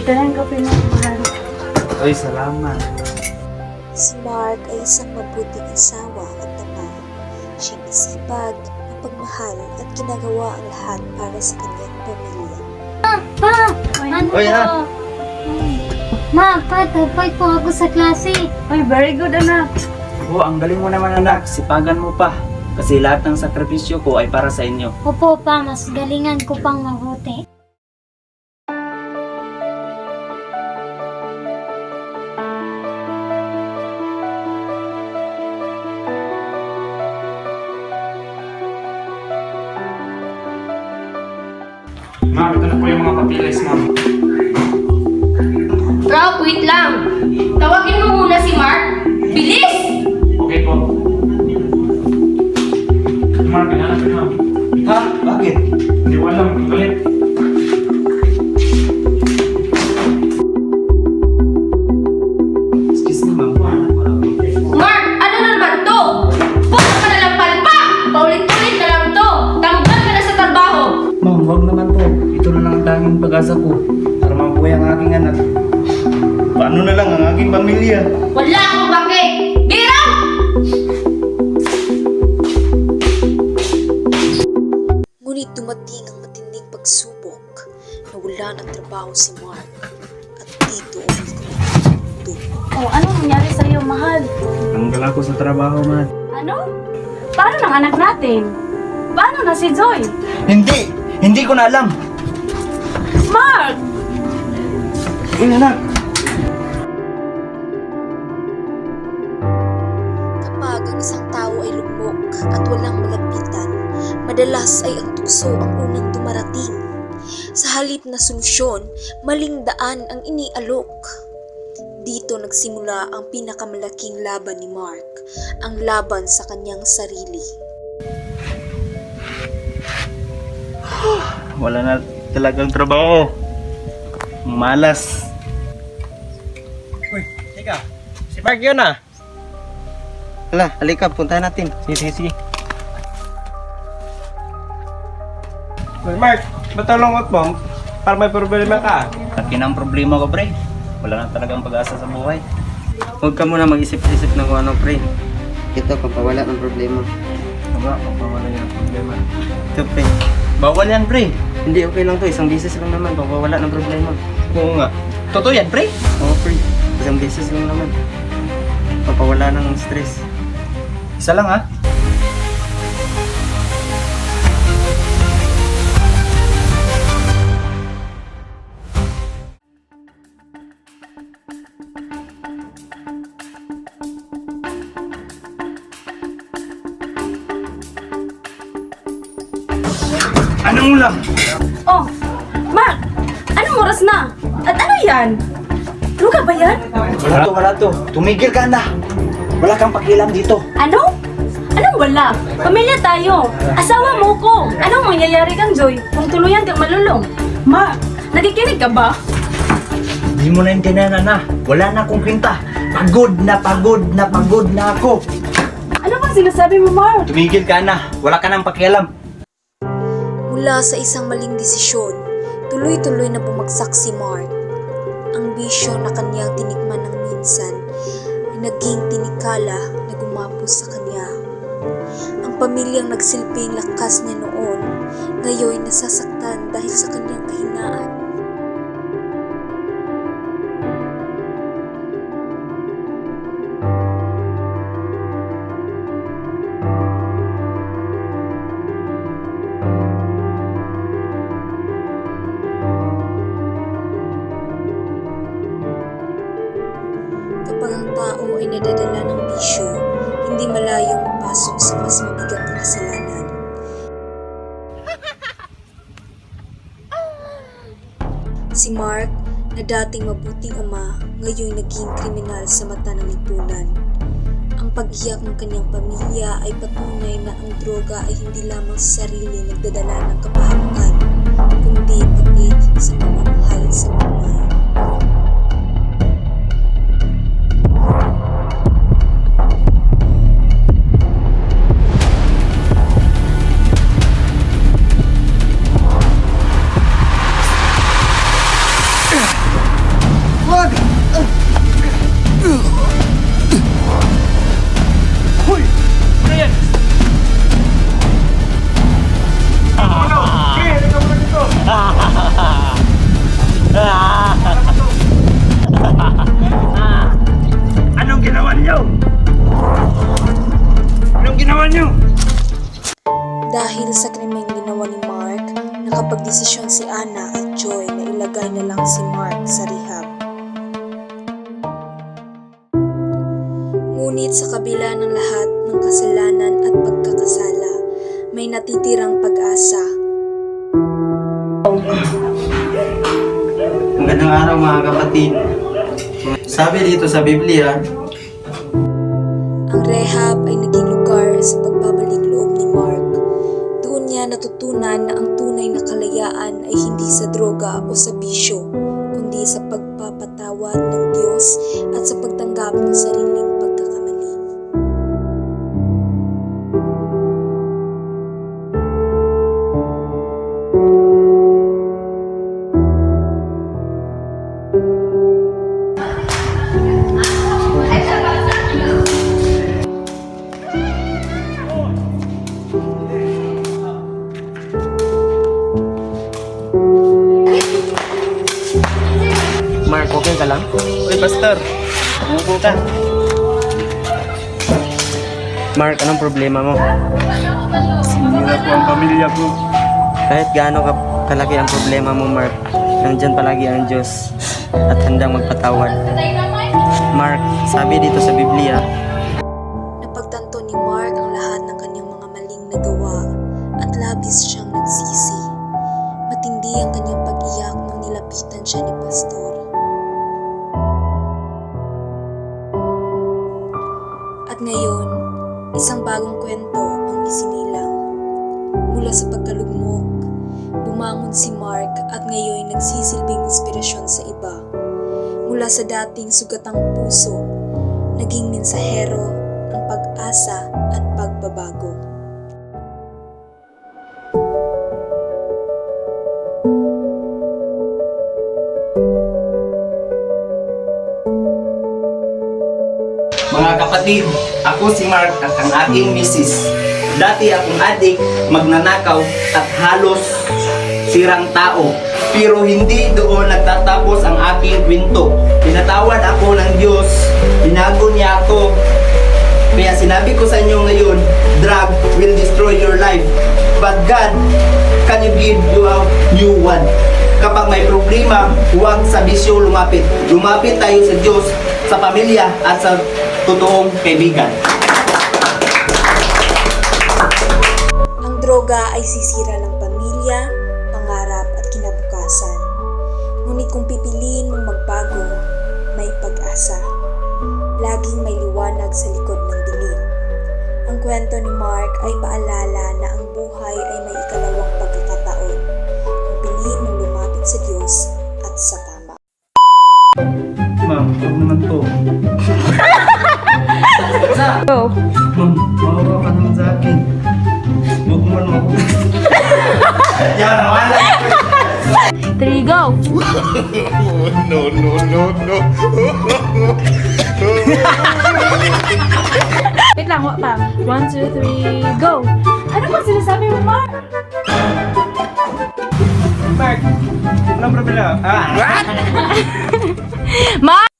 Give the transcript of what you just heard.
Tanggap mo, mahal. Ay, salamat. Si Mark ay isang mabuting asawa at ama. Siyang masipag, mapagmahal at ginagawa ang lahat para sa kanyang pamilya. Pa! Ano Oy, po? Ma, pa, tupay po ako sa klase. Ay, very good, anak. Oo, ang galing mo naman anak. Sipagan mo pa. Kasi lahat ng sakripisyo ko ay para sa inyo. Opo pa, mas galingan ko pang mabuti. Ma'am, ito na po yung mga papilis, ma'am. Rob, wait lang. Tawagin mo muna si Mark. Bilis! Okay po. Mark, kailangan ko, ma'am. Ha? Bakit? Hindi ko alam, galit. Excuse me, ma'am. Mark, ano na naman to? Puro ka na lang palpa! Paulit-ulit na lang to. Tanggal ka na sa trabaho. Ma'am, huwag naman po. Ito na lang ang tanging pag-asa ko. Para mabuhay ang aking anak. Paano na lang ang aking pamilya? Wala akong bake. Biro! Ngunit dumating ang matinding pagsubok na wala ng trabaho si Mark at dito umikot. Oh, anong nangyari sa'yo, mahal? Tanggal ako sa trabaho, man. Ano? Paano ng anak natin? Paano na si Joy? Hindi! Hindi ko na alam! Mark! Uy, anak! Kapag ang isang tao ay lugmok at walang malapitan, madalas ay ang tukso ang unang dumarating. Sa halip na solusyon, maling daan ang inialok. Dito nagsimula ang pinakamalaking laban ni Mark, ang laban sa kanyang sarili. Wala na talagang trabaho. Malas. Uy, teka. Si Mark yun ah. Hala, halika, puntahan natin. Sige. Uy, Mark, matalungot mo para may problema ka. Laki ng problema ko, pre. Wala na talagang pag-asa sa buhay. Huwag ka muna mag-isip-isip ng kung ano, pre. Ito, papawala ng problema. Aba, papawala yung problema. Ito, pre. Bawal yan, pre. Hindi, okay lang to. Isang beses lang naman, papawala ng problema. Oo nga. Totoo yan, pre. Oo, pre. Isang beses lang naman. Papawala ng stress. Isa lang, ha? Anong ulam? Oh, Mark! Anong oras na? At ano yan? Luka ba yan? Wala to. Tumigil ka na. Wala kang pakialam dito. Ano? Anong wala? Pamilya tayo. Asawa mo ko. Anong mangyayari kang Joy kung tuluyan kang malulong? Mark, nakikinig ka ba? Hindi mo naintindihan na. Wala na akong kwenta. Pagod na ako. Ano bang sinasabi mo, Mark? Tumigil ka na. Wala ka nang pakialam. Mula sa isang maling desisyon, tuloy-tuloy na bumagsak si Mark. Ang bisyo na kanyang tinikman ng minsan ay naging tinikala na gumapos sa kanya. Ang pamilyang nagsilbing lakas niya noon, ngayon nasasaktan dahil sa kanyang kahinaan. Kapag ang tao ay nadadala ng bisyo, hindi malayong mapasok sa mas mabigat na kasalanan. Si Mark, na dating mabuting ama, ngayon naging kriminal sa mata ng lipunan. Ang pag-iyak ng kanyang pamilya ay patunay na ang droga ay hindi lamang sa sarili nagdadala ng kapahamakan, kundi pati sa pamamahal sa buhay. ginagawa niyo? Dahil sa krimeng ginawa ni Mark, nakapagdesisyon si Ana at Joy na ilagay na lang si Mark sa rehab. Ngunit sa kabila ng lahat ng kasalanan at pagkakasala, may natitirang pag-asa. Magandang araw mga kapatid. Sabi dito sa Biblia, Ang rehab ay naging lugar sa pagbabalik loob ni Mark. Doon niya natutunan na ang tunay na kalayaan ay hindi sa droga o sa bisyo, kundi sa pagpapatawad ng Diyos at sa pagtanggap ng sariling pagkakamali. Mark, okay ka lang? Uy, Pastor. Umupo ka. Mark, anong problema mo? Sinira ko ang pamilya ko. Kahit gaano kalaki ang problema mo, Mark, nandyan palagi ang Diyos at handang magpatawad. Mark, sabi dito sa Biblia, Napagtanto ni Mark ang lahat ng kanyang mga maling nagawa at labis siyang nagsisi. Matindi ang kanyang pag-iyak nang nilapitan siya ni Pastor. At ngayon, isang bagong kwento ang isinilang. Mula sa pagkalugmok, bumangon si Mark at ngayon nagsisilbing inspirasyon sa iba. Mula sa dating sugatang puso, naging mensahero ng pag-asa at pagbabago. Mga kapatid, ako si Mark at ang aking misis. Dati akong adik, magnanakaw at halos sirang tao. Pero hindi doon nagtatapos ang aking kwento. Pinatawad ako ng Diyos, binago niya ako. Kaya sinabi ko sa inyo ngayon, drug will destroy your life. But God can give you a new one. Kapag may problema, huwag sa bisyo lumapit. Lumapit tayo sa Diyos, sa pamilya at sa totoong kaibigan. Ang droga ay sisira ng pamilya, pangarap at kinabukasan. Ngunit kung pipiliin mong magbago, may pag-asa. Laging may liwanag sa likod ng dilim. Ang kwento ni Mark ay paalala na ang buhay ay may ikalawang pagkakataon kung piliin mong lumapit sa Diyos at sa tama. Ma'am, huwag naman to. Go. Ma'am, mawawa ka naman sa akin. Huwag mo naman ako. Yan, wala. 3, go! Wait lang, wait pa. 1, 2, 3, go! Ano ba sinasabi mo, Mark? Mark, anong problema? Mark!